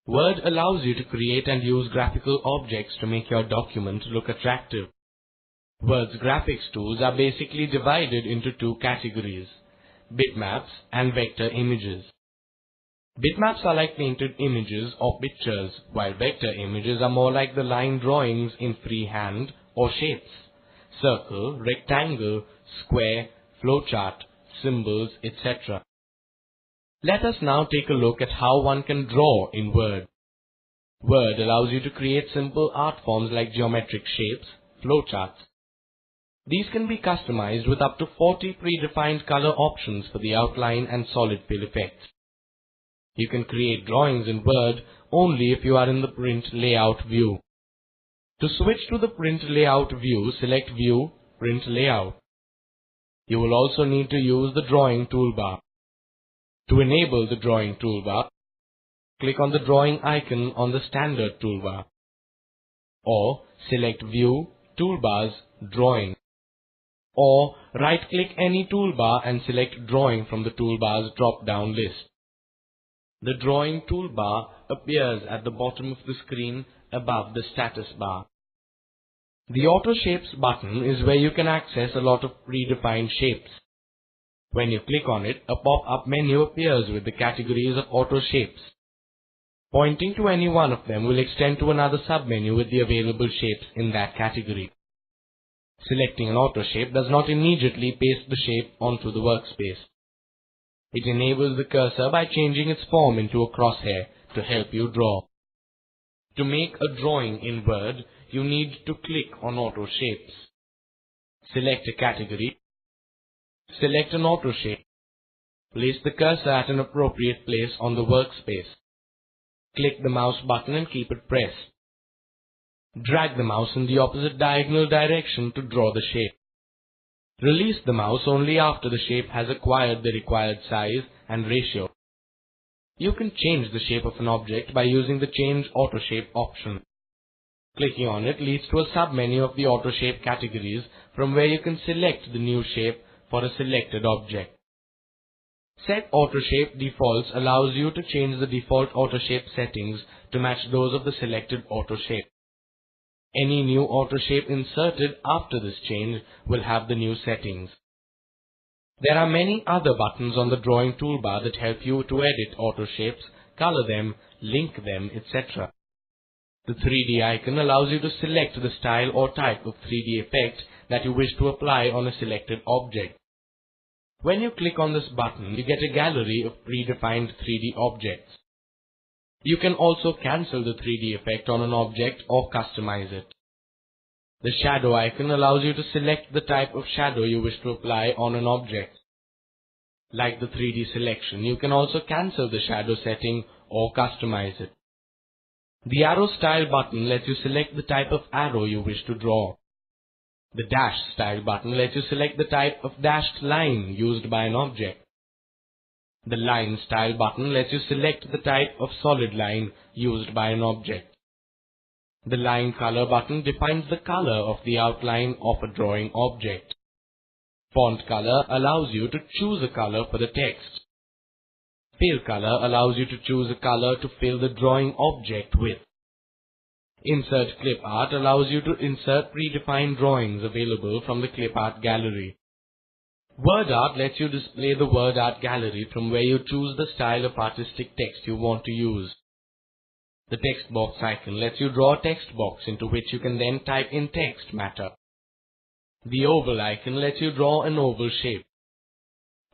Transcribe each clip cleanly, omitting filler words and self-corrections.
Word allows you to create and use graphical objects to make your document look attractive. Word's graphics tools are basically divided into two categories: bitmaps and vector images. Bitmaps are like painted images or pictures, while vector images are more like the line drawings in freehand or shapes: circle, rectangle, square, flowchart, symbols, etc. Let us now take a look at how one can draw in Word. Word allows you to create simple art forms like geometric shapes, flowcharts. These can be customized with up to 40 predefined color options for the outline and solid fill effects. You can create drawings in Word only if you are in the print layout view. To switch to the print layout view, select View, Print Layout. You will also need to use the drawing toolbar. To enable the drawing toolbar, click on the drawing icon on the standard toolbar, or select View, Toolbars, Drawing, or right-click any toolbar and select Drawing from the toolbar's drop-down list. The drawing toolbar appears at the bottom of the screen above the status bar. The Auto Shapes button is where you can access a lot of predefined shapes. When you click on it, a pop-up menu appears with the categories of auto shapes. Pointing to any one of them will extend to another submenu with the available shapes in that category. Selecting an auto shape does not immediately paste the shape onto the workspace. It enables the cursor by changing its form into a crosshair to help you draw. To make a drawing in Word, you need to click on Auto Shapes. Select a category. Select an auto shape. Place the cursor at an appropriate place on the workspace. Click the mouse button and keep it pressed. Drag the mouse in the opposite diagonal direction to draw the shape. Release the mouse only after the shape has acquired the required size and ratio. You can change the shape of an object by using the Change Auto Shape option. Clicking on it leads to a submenu of the auto shape categories from where you can select the new shape for a selected object. Set Auto Shape Defaults allows you to change the default auto shape settings to match those of the selected auto shape. Any new auto shape inserted after this change will have the new settings. There are many other buttons on the drawing toolbar that help you to edit auto shapes, color them, link them, etc. The 3D icon allows you to select the style or type of 3D effect that you wish to apply on a selected object. When you click on this button, you get a gallery of predefined 3D objects. You can also cancel the 3D effect on an object or customize it. The shadow icon allows you to select the type of shadow you wish to apply on an object. Like the 3D selection, you can also cancel the shadow setting or customize it. The arrow style button lets you select the type of arrow you wish to draw. The dash style button lets you select the type of dashed line used by an object. The line style button lets you select the type of solid line used by an object. The line color button defines the color of the outline of a drawing object. Font color allows you to choose a color for the text. Fill color allows you to choose a color to fill the drawing object with. Insert clip art allows you to insert predefined drawings available from the clip art gallery. Word art lets you display the word art gallery from where you choose the style of artistic text you want to use. The text box icon lets you draw a text box into which you can then type in text matter. The oval icon lets you draw an oval shape.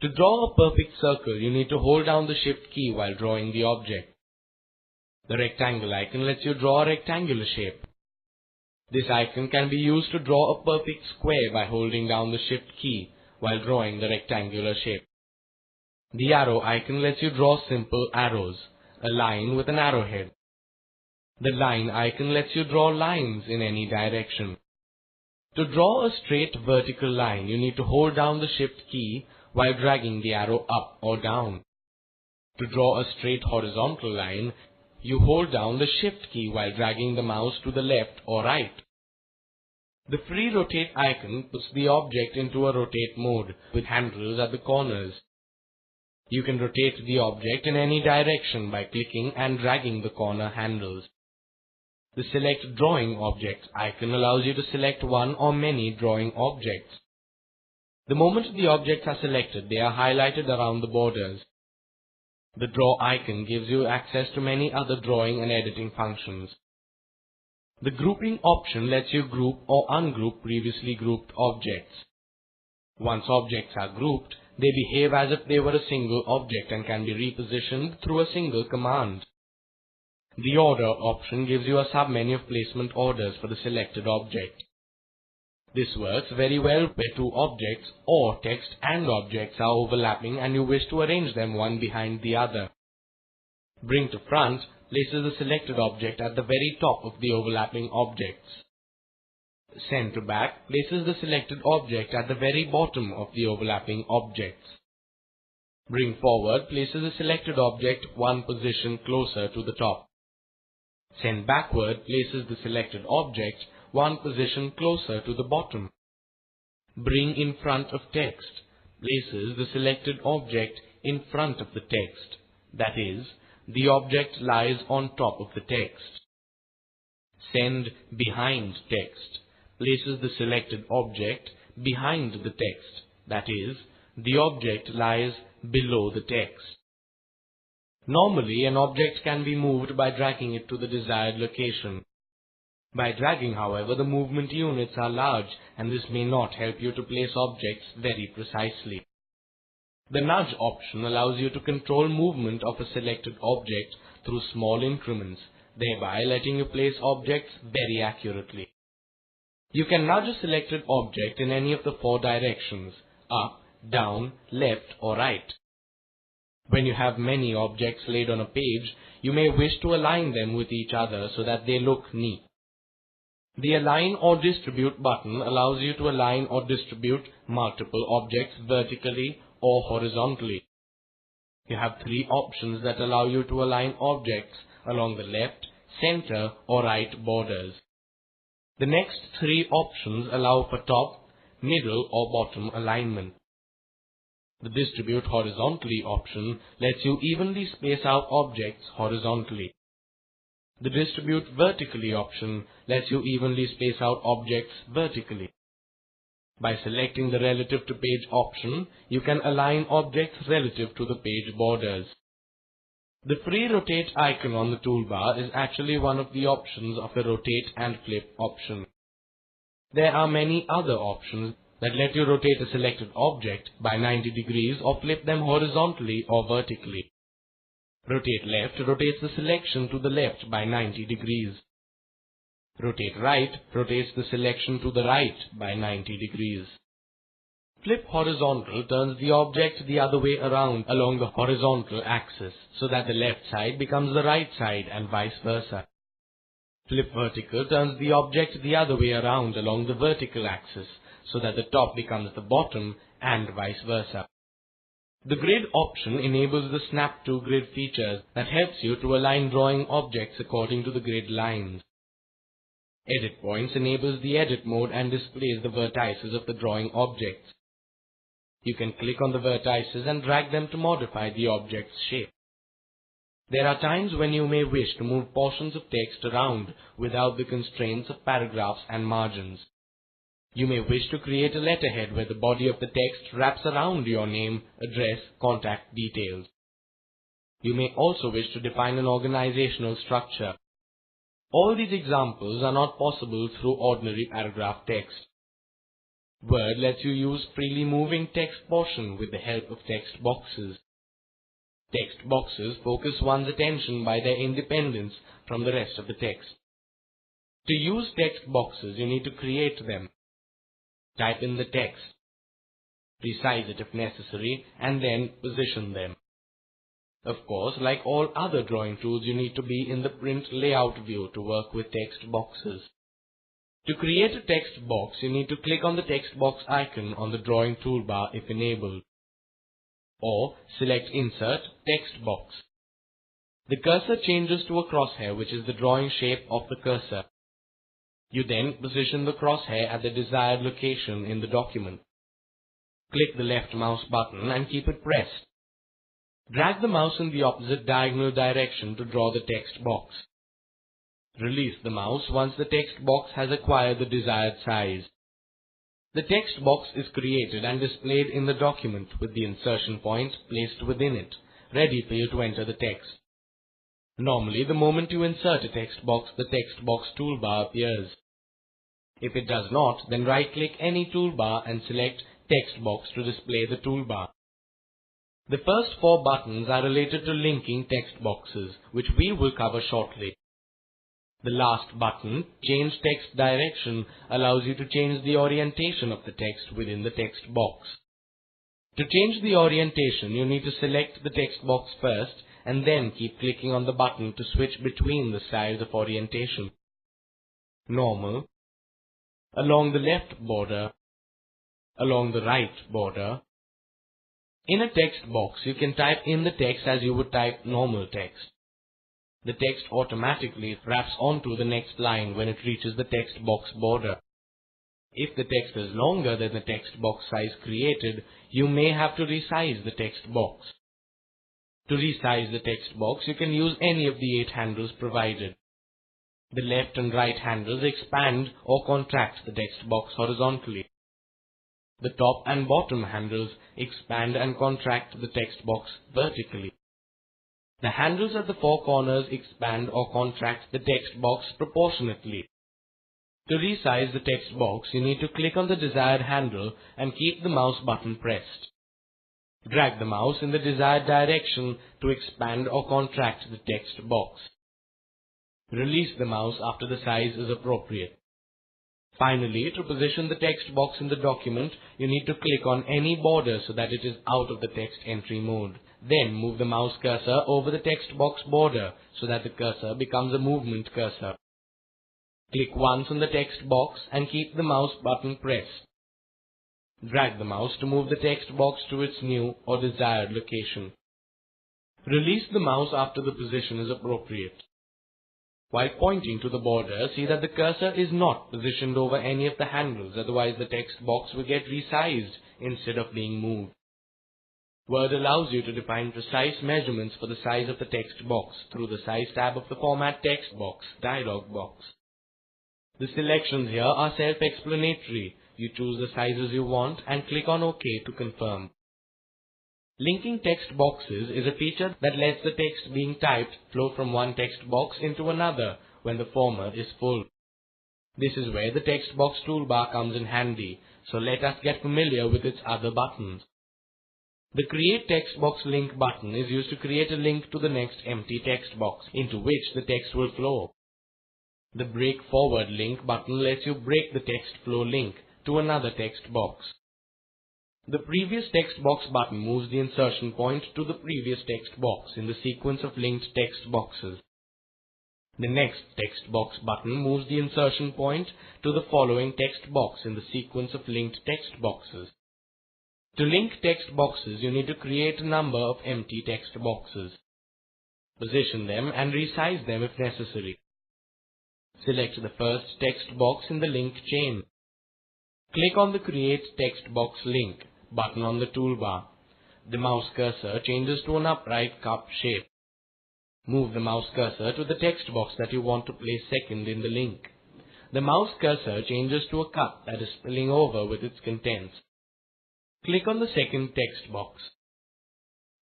To draw a perfect circle, you need to hold down the Shift key while drawing the object. The rectangle icon lets you draw a rectangular shape. This icon can be used to draw a perfect square by holding down the Shift key while drawing the rectangular shape. The arrow icon lets you draw simple arrows, a line with an arrowhead. The line icon lets you draw lines in any direction. To draw a straight vertical line, you need to hold down the Shift key while dragging the arrow up or down. To draw a straight horizontal line, you hold down the Shift key while dragging the mouse to the left or right. The free rotate icon puts the object into a rotate mode with handles at the corners. You can rotate the object in any direction by clicking and dragging the corner handles. The Select Drawing Objects icon allows you to select one or many drawing objects. The moment the objects are selected, they are highlighted around the borders. The Draw icon gives you access to many other drawing and editing functions. The Grouping option lets you group or ungroup previously grouped objects. Once objects are grouped, they behave as if they were a single object and can be repositioned through a single command. The Order option gives you a submenu of placement orders for the selected object. This works very well where two objects or text and objects are overlapping and you wish to arrange them one behind the other. Bring to Front places the selected object at the very top of the overlapping objects. Send to Back places the selected object at the very bottom of the overlapping objects. Bring Forward places the selected object one position closer to the top. Send Backward places the selected object one position closer to the bottom. Bring in Front of Text places the selected object in front of the text, that is, the object lies on top of the text. Send Behind Text places the selected object behind the text, that is, the object lies below the text. Normally, an object can be moved by dragging it to the desired location. By dragging, however, the movement units are large and this may not help you to place objects very precisely. The Nudge option allows you to control movement of a selected object through small increments, thereby letting you place objects very accurately. You can nudge a selected object in any of the four directions: up, down, left or right. When you have many objects laid on a page, you may wish to align them with each other so that they look neat. The Align or Distribute button allows you to align or distribute multiple objects vertically or horizontally. You have three options that allow you to align objects along the left, center or right borders. The next three options allow for top, middle or bottom alignment. The Distribute Horizontally option lets you evenly space out objects horizontally. The Distribute Vertically option lets you evenly space out objects vertically. By selecting the Relative to Page option, you can align objects relative to the page borders. The free Rotate icon on the toolbar is actually one of the options of the Rotate and Flip option. There are many other options that let you rotate a selected object by 90 degrees or flip them horizontally or vertically. Rotate Left rotates the selection to the left by 90 degrees. Rotate Right rotates the selection to the right by 90 degrees. Flip Horizontal turns the object the other way around along the horizontal axis so that the left side becomes the right side and vice versa. Flip Vertical turns the object the other way around along the vertical axis so that the top becomes the bottom and vice versa. The Grid option enables the Snap to Grid features that helps you to align drawing objects according to the grid lines. Edit Points enables the edit mode and displays the vertices of the drawing objects. You can click on the vertices and drag them to modify the object's shape. There are times when you may wish to move portions of text around without the constraints of paragraphs and margins. You may wish to create a letterhead where the body of the text wraps around your name, address, contact details. You may also wish to define an organizational structure. All these examples are not possible through ordinary paragraph text. Word lets you use freely moving text portion with the help of text boxes. Text boxes focus one's attention by their independence from the rest of the text. To use text boxes, you need to create them. Type in the text, resize it if necessary, and then position them. Of course, like all other drawing tools, you need to be in the Print Layout view to work with text boxes. To create a text box, you need to click on the text box icon on the drawing toolbar if enabled, or select Insert Text Box. The cursor changes to a crosshair, which is the drawing shape of the cursor. You then position the crosshair at the desired location in the document. Click the left mouse button and keep it pressed. Drag the mouse in the opposite diagonal direction to draw the text box. Release the mouse once the text box has acquired the desired size. The text box is created and displayed in the document with the insertion point placed within it, ready for you to enter the text. Normally, the moment you insert a text box, the text box toolbar appears. If it does not, then right-click any toolbar and select Text Box to display the toolbar. The first 4 buttons are related to linking text boxes, which we will cover shortly. The last button, Change Text Direction, allows you to change the orientation of the text within the text box. To change the orientation, you need to select the text box first and then keep clicking on the button to switch between the styles of orientation. Normal, along the left border, along the right border. In a text box, you can type in the text as you would type normal text. The text automatically wraps onto the next line when it reaches the text box border. If the text is longer than the text box size created, you may have to resize the text box. To resize the text box, you can use any of the 8 handles provided. The left and right handles expand or contract the text box horizontally. The top and bottom handles expand and contract the text box vertically. The handles at the 4 corners expand or contract the text box proportionately. To resize the text box, you need to click on the desired handle and keep the mouse button pressed. Drag the mouse in the desired direction to expand or contract the text box. Release the mouse after the size is appropriate. Finally, to position the text box in the document, you need to click on any border so that it is out of the text entry mode. Then move the mouse cursor over the text box border so that the cursor becomes a movement cursor. Click once on the text box and keep the mouse button pressed. Drag the mouse to move the text box to its new or desired location. Release the mouse after the position is appropriate. While pointing to the border, see that the cursor is not positioned over any of the handles, otherwise the text box will get resized instead of being moved. Word allows you to define precise measurements for the size of the text box through the Size tab of the Format Text Box dialog box. The selections here are self-explanatory. You choose the sizes you want and click on OK to confirm. Linking text boxes is a feature that lets the text being typed flow from one text box into another when the former is full. This is where the text box toolbar comes in handy, so let us get familiar with its other buttons. The Create Text Box Link button is used to create a link to the next empty text box into which the text will flow. The Break Forward Link button lets you break the text flow link to another text box. The Previous Text Box button moves the insertion point to the previous text box in the sequence of linked text boxes. The Next Text Box button moves the insertion point to the following text box in the sequence of linked text boxes. To link text boxes, you need to create a number of empty text boxes. Position them and resize them if necessary. Select the first text box in the link chain. Click on the Create Text Box Link button on the toolbar. The mouse cursor changes to an upright cup shape. Move the mouse cursor to the text box that you want to place second in the link. The mouse cursor changes to a cup that is spilling over with its contents. Click on the second text box.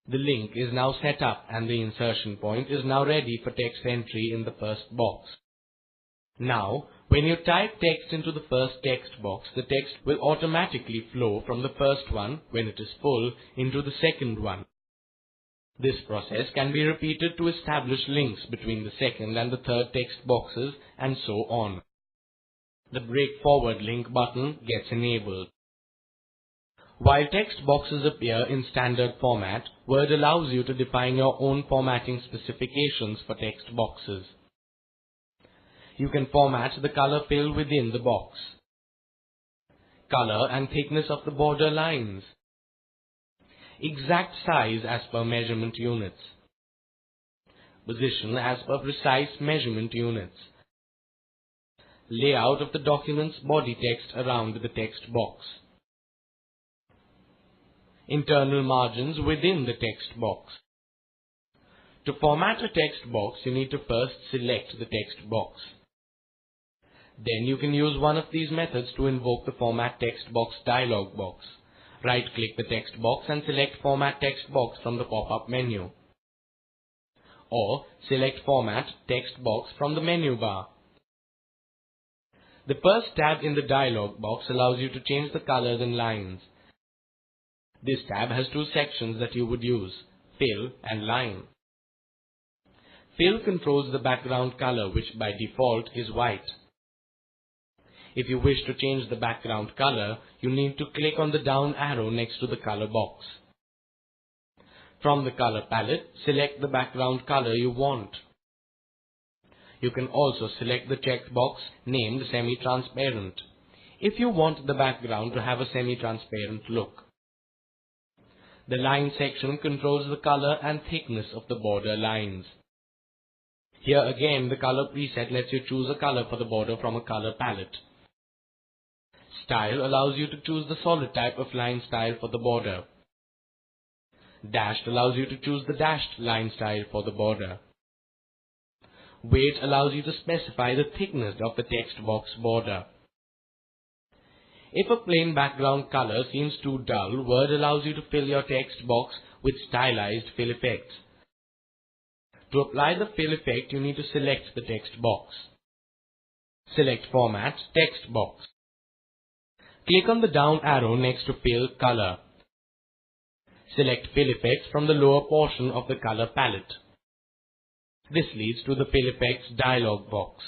The link is now set up and the insertion point is now ready for text entry in the first box. Now, when you type text into the first text box, the text will automatically flow from the first one, when it is full, into the second one. This process can be repeated to establish links between the second and the third text boxes, and so on. The Break Forward Link button gets enabled. While text boxes appear in standard format, Word allows you to define your own formatting specifications for text boxes. You can format the color fill within the box, color and thickness of the border lines, exact size as per measurement units, position as per precise measurement units, layout of the document's body text around the text box, internal margins within the text box, To format a text box, you need to first select the text box. Then you can use one of these methods to invoke the Format Text Box dialog box. Right-click the text box and select Format Text Box from the pop-up menu. Or select Format Text Box from the menu bar. The first tab in the dialog box allows you to change the colors and lines. This tab has two sections that you would use, Fill and Line. Fill controls the background color, which by default is white. If you wish to change the background color, you need to click on the down arrow next to the color box. From the color palette, select the background color you want. You can also select the checkbox named Semi-Transparent, if you want the background to have a semi-transparent look. The line section controls the color and thickness of the border lines. Here again, the color preset lets you choose a color for the border from a color palette. Style allows you to choose the solid type of line style for the border. Dashed allows you to choose the dashed line style for the border. Weight allows you to specify the thickness of the text box border. If a plain background color seems too dull, Word allows you to fill your text box with stylized fill effects. To apply the fill effect, you need to select the text box. Select Format Text Box. Click on the down arrow next to Fill Color. Select Fill Effects from the lower portion of the color palette. This leads to the Fill Effects dialog box.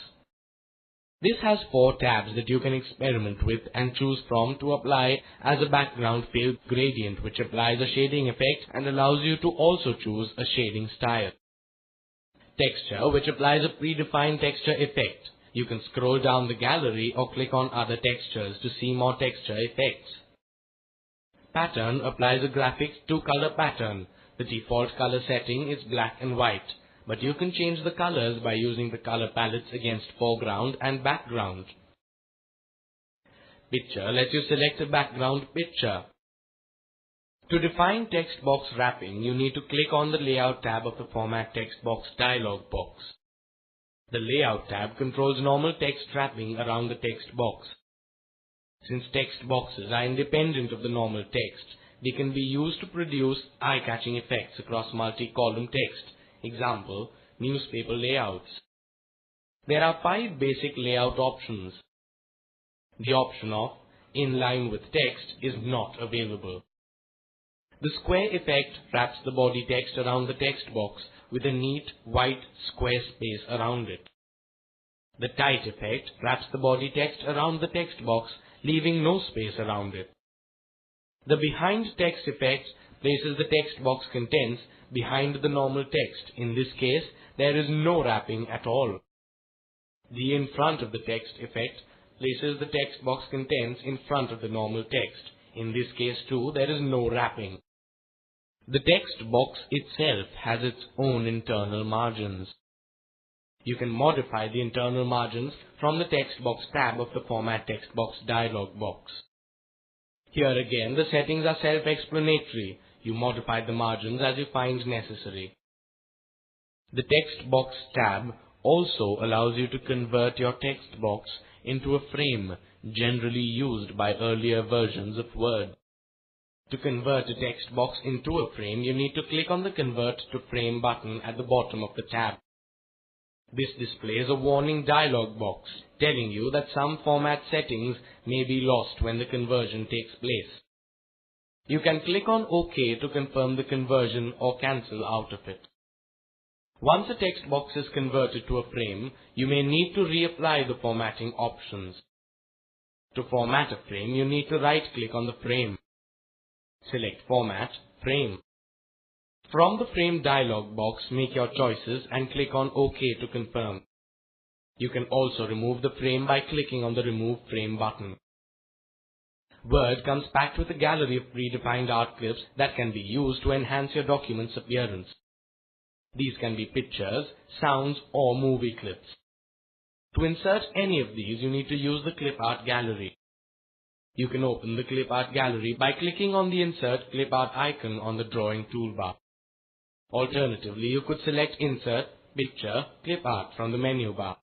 This has 4 tabs that you can experiment with and choose from to apply as a background fill gradient, which applies a shading effect and allows you to also choose a shading style. Texture, which applies a predefined texture effect. You can scroll down the gallery or click on other textures to see more texture effects. Pattern applies a graphics 2-color pattern. The default color setting is black and white, but you can change the colors by using the color palettes against foreground and background. Picture lets you select a background picture. To define text box wrapping, you need to click on the Layout tab of the Format Text Box dialog box. The Layout tab controls normal text wrapping around the text box. Since text boxes are independent of the normal text, they can be used to produce eye-catching effects across multi-column text. Example, newspaper layouts. There are 5 basic layout options. The option of In Line with Text is not available. The square effect wraps the body text around the text box with a neat white square space around it. The tight effect wraps the body text around the text box, leaving no space around it. The behind text effect places the text box contents behind the normal text. In this case, there is no wrapping at all. The in front of the text effect places the text box contents in front of the normal text. In this case too, there is no wrapping. The text box itself has its own internal margins. You can modify the internal margins from the Text Box tab of the Format Text Box dialog box. Here again, the settings are self-explanatory. You modify the margins as you find necessary. The Text Box tab also allows you to convert your text box into a frame, generally used by earlier versions of Word. To convert a text box into a frame, you need to click on the Convert to Frame button at the bottom of the tab. This displays a warning dialog box telling you that some format settings may be lost when the conversion takes place. You can click on OK to confirm the conversion or cancel out of it. Once a text box is converted to a frame, you may need to reapply the formatting options. To format a frame, you need to right-click on the frame. Select Format, Frame. From the Frame dialog box, make your choices and click on OK to confirm. You can also remove the frame by clicking on the Remove Frame button. Word comes packed with a gallery of predefined art clips that can be used to enhance your document's appearance. These can be pictures, sounds, or movie clips. To insert any of these, you need to use the Clip Art Gallery. You can open the Clip Art Gallery by clicking on the Insert Clip Art icon on the drawing toolbar. Alternatively, you could select Insert, Picture, Clip Art from the menu bar.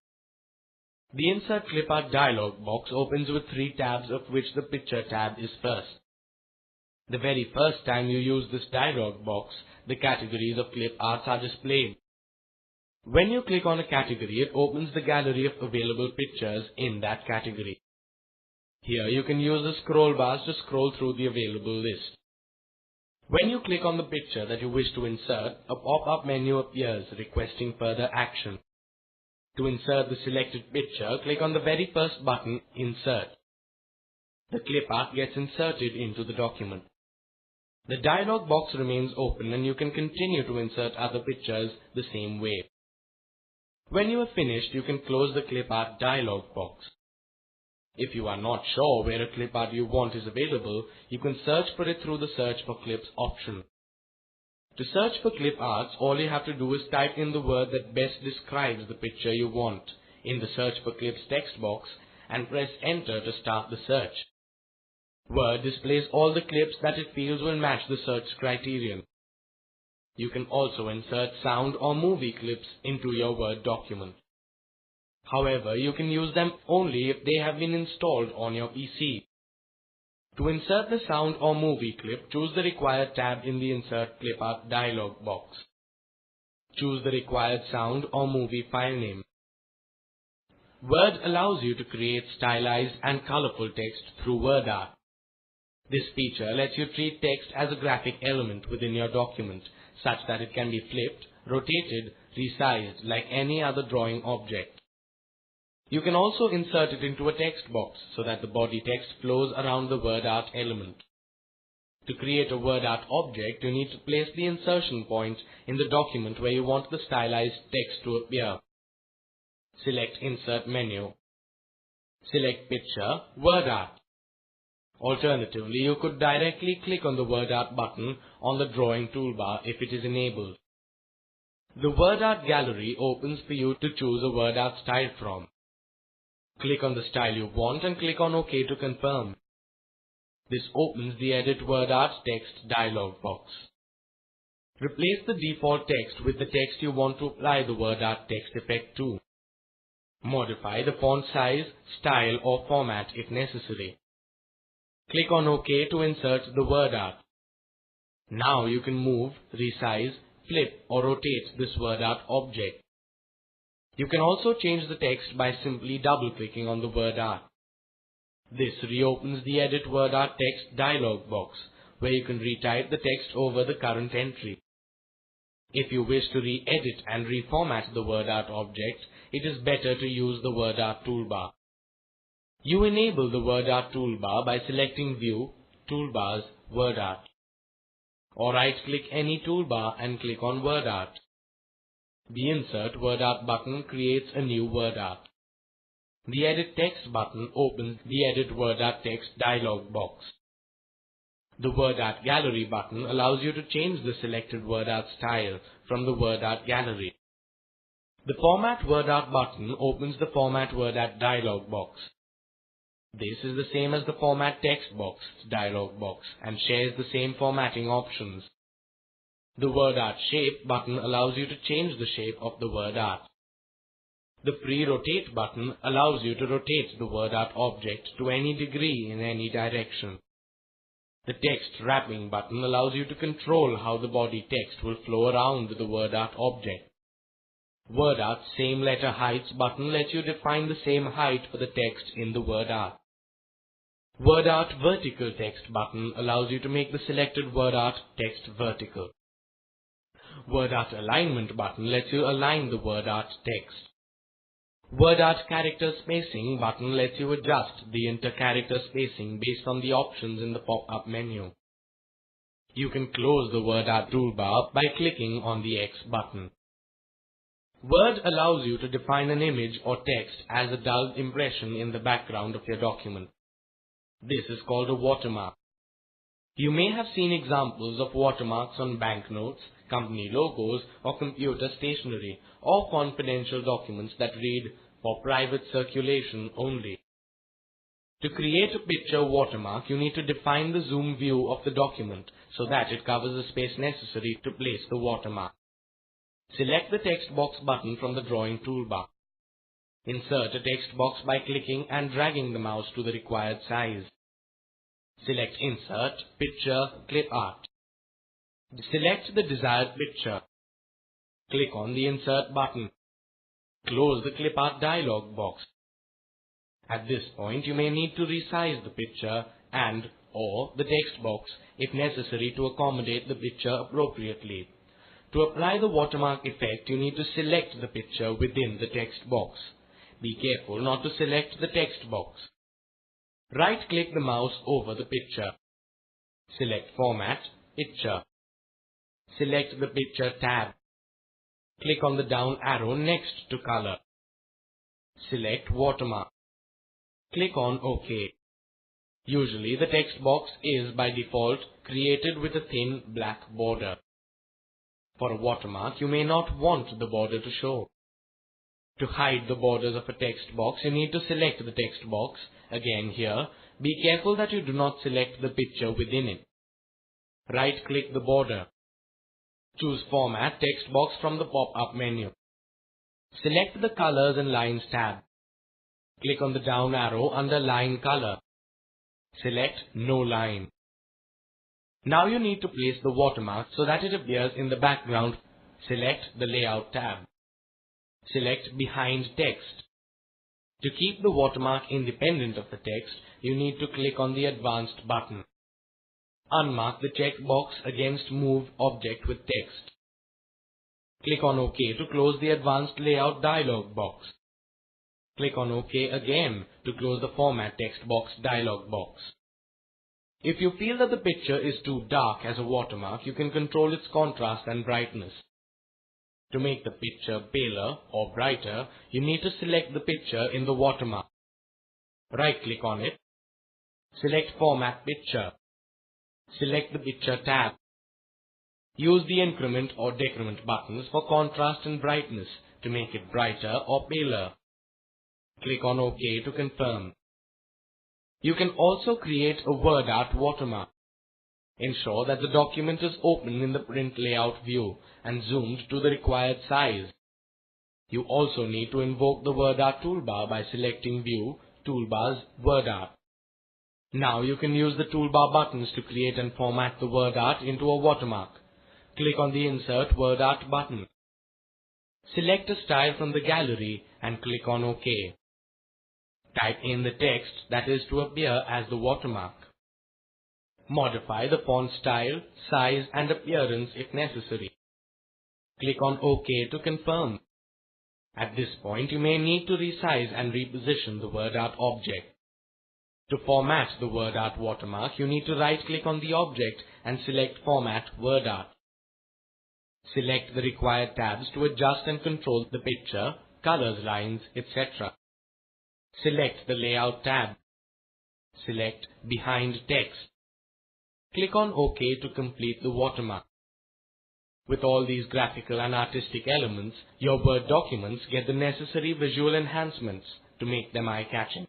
The Insert Clip Art dialog box opens with 3 tabs, of which the Picture tab is first. The very first time you use this dialog box, the categories of clip arts are displayed. When you click on a category, it opens the gallery of available pictures in that category. Here you can use the scroll bars to scroll through the available list. When you click on the picture that you wish to insert, a pop-up menu appears requesting further action. To insert the selected picture, click on the very first button, Insert. The clip art gets inserted into the document. The dialog box remains open and you can continue to insert other pictures the same way. When you are finished, you can close the clip art dialog box. If you are not sure where a clip art you want is available, you can search for it through the Search for Clips option. To search for clip arts, all you have to do is type in the word that best describes the picture you want in the Search for Clips text box and press Enter to start the search. Word displays all the clips that it feels will match the search criterion. You can also insert sound or movie clips into your Word document. However, you can use them only if they have been installed on your PC. To insert the sound or movie clip, choose the required tab in the Insert Clip Art dialog box. Choose the required sound or movie file name. Word allows you to create stylized and colorful text through word art. This feature lets you treat text as a graphic element within your document, such that it can be flipped, rotated, resized like any other drawing object. You can also insert it into a text box so that the body text flows around the word art element. To create a word art object, you need to place the insertion point in the document where you want the stylized text to appear. Select Insert menu. Select Picture, Word Art. Alternatively, you could directly click on the Word Art button on the drawing toolbar if it is enabled. The Word Art gallery opens for you to choose a word art style from. Click on the style you want and click on OK to confirm. This opens the Edit Word Art Text dialog box. Replace the default text with the text you want to apply the word art text effect to. Modify the font size, style or format if necessary. Click on OK to insert the word art. Now you can move, resize, flip or rotate this word art object. You can also change the text by simply double-clicking on the word art. This reopens the Edit Word Art Text dialog box, where you can retype the text over the current entry. If you wish to re-edit and reformat the word art object, it is better to use the Word Art toolbar. You enable the Word Art toolbar by selecting View, Toolbars, Word Art. Or right-click any toolbar and click on Word Art. The Insert Word Art button creates a new word art. The Edit Text button opens the Edit Word Art Text dialog box. The Word Art Gallery button allows you to change the selected word art style from the Word Art Gallery. The Format Word Art button opens the Format Word Art dialog box. This is the same as the Format Text box dialog box and shares the same formatting options. The Word Art Shape button allows you to change the shape of the word art. The Pre-Rotate button allows you to rotate the word art object to any degree in any direction. The Text Wrapping button allows you to control how the body text will flow around the word art object. Word Art's Same Letter Heights button lets you define the same height for the text in the word art. Word Art Vertical Text button allows you to make the selected word art text vertical. Word Art Alignment button lets you align the word art text. Word Art Character Spacing button lets you adjust the inter-character spacing based on the options in the pop-up menu. You can close the Word Art toolbar by clicking on the X button. Word allows you to define an image or text as a dull impression in the background of your document. This is called a watermark. You may have seen examples of watermarks on banknotes, company logos, or computer stationery, or confidential documents that read, "For private circulation only." To create a picture watermark, you need to define the zoom view of the document so that it covers the space necessary to place the watermark. Select the text box button from the drawing toolbar. Insert a text box by clicking and dragging the mouse to the required size. Select Insert, Picture, Clip Art. Select the desired picture. Click on the Insert button. Close the Clip Art dialog box. At this point, you may need to resize the picture and/or the text box if necessary to accommodate the picture appropriately. To apply the watermark effect, you need to select the picture within the text box. Be careful not to select the text box. Right-click the mouse over the picture. Select Format, Picture. Select the Picture tab. Click on the down arrow next to Color. Select Watermark. Click on OK. Usually the text box is by default created with a thin black border. For a watermark, you may not want the border to show. To hide the borders of a text box, you need to select the text box. Again here, be careful that you do not select the picture within it. Right-click the border. Choose Format Text Box from the pop-up menu. Select the Colors and Lines tab. Click on the down arrow under Line Color. Select No Line. Now you need to place the watermark so that it appears in the background. Select the Layout tab. Select Behind Text. To keep the watermark independent of the text, you need to click on the Advanced button. Unmark the checkbox against Move Object with Text. Click on OK to close the Advanced Layout dialog box. Click on OK again to close the Format Text Box dialog box. If you feel that the picture is too dark as a watermark, you can control its contrast and brightness. To make the picture paler or brighter, you need to select the picture in the watermark. Right-click on it. Select Format Picture. Select the Picture tab. Use the Increment or Decrement buttons for contrast and brightness to make it brighter or paler. Click on OK to confirm. You can also create a Word Art watermark. Ensure that the document is open in the print layout view and zoomed to the required size. You also need to invoke the Word Art toolbar by selecting View, Toolbars, Word Art. Now you can use the toolbar buttons to create and format the Word Art into a watermark. Click on the Insert Word Art button. Select a style from the gallery and click on OK. Type in the text that is to appear as the watermark. Modify the font style, size and appearance if necessary. Click on OK to confirm. At this point, you may need to resize and reposition the Word Art object. To format the Word Art watermark, you need to right-click on the object and select Format Word Art. Select the required tabs to adjust and control the picture, colors, lines, etc. Select the Layout tab. Select Behind Text. Click on OK to complete the watermark. With all these graphical and artistic elements, your Word documents get the necessary visual enhancements to make them eye-catching.